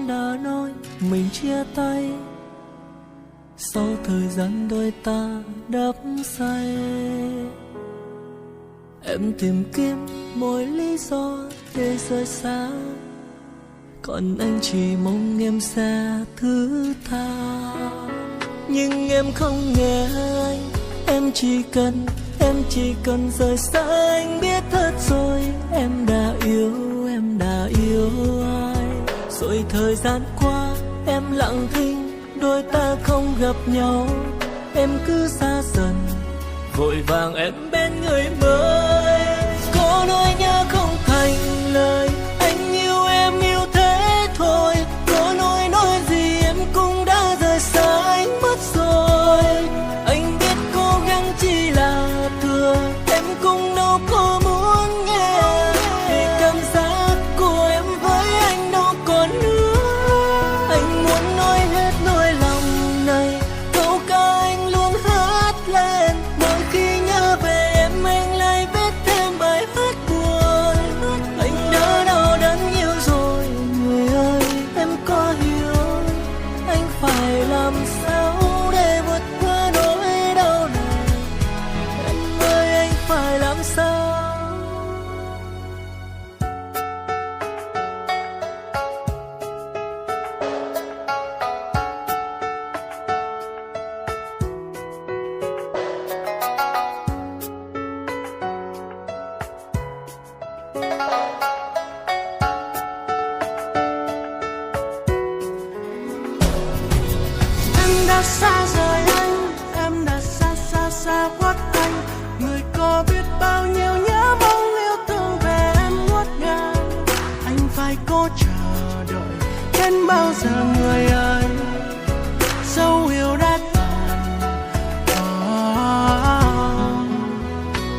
đã nói mình chia tay. Sau thời gian đôi ta đắp say, em tìm kiếm mỗi lý do để rời xa, còn anh chỉ mong em sẽ thứ tha. Nhưng em không nghe anh, em chỉ cần rời xa anh. Biết thật rồi em đã yêu ai. Rồi thời gian qua em lặng thinh, đôi ta không gặp nhau. Em cứ xa dần, vội vàng em bên người mới. Có nỗi nhớ không thành lời, anh yêu em yêu thế thôi. Có nói gì em cũng đã rời xa anh mất rồi. Anh biết cố gắng chỉ là thừa, em cũng đâu có muốn nghe. Vì cảm giác của em với anh đâu còn nữa. Anh muốn nói hết nỗi lòng này, câu ca anh luôn hát lên. Mỗi khi nhớ về em anh lại viết thêm bài hát buồn. Anh đã đau đớn nhiều rồi người ơi, em có hiểu anh phải làm sao để vượt qua nỗi đau này. Em ơi anh phải làm sao? Em đã xa rời anh, em đã xa khuất anh. Người có biết bao nhiêu nhớ mong yêu thương về em ngút ngàn. Anh phải cố chờ đợi đến bao giờ người ơi, dấu yêu đã tàn.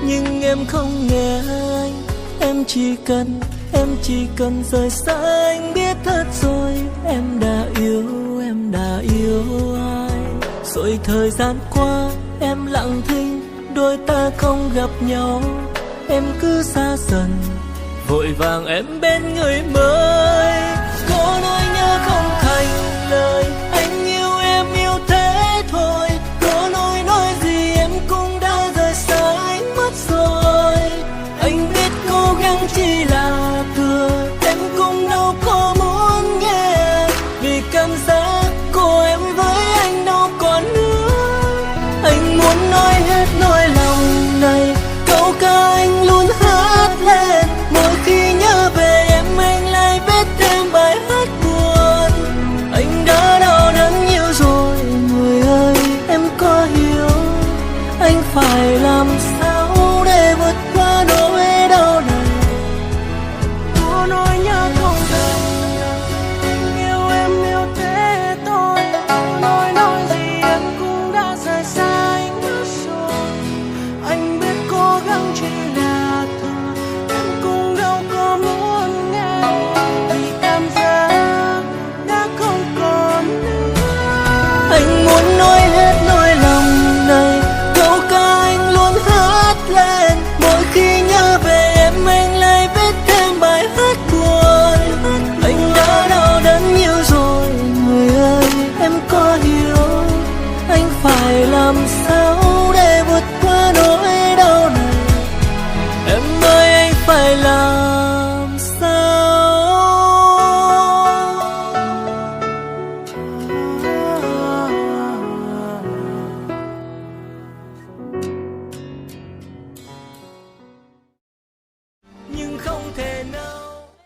Nhưng em không nghe anh, em chỉ cần rời xa anh. Biết thật rồi em đã yêu ai. Rồi thời gian qua em lặng thinh, đôi ta không gặp nhau. Em cứ xa dần, vội vàng em bên người mới.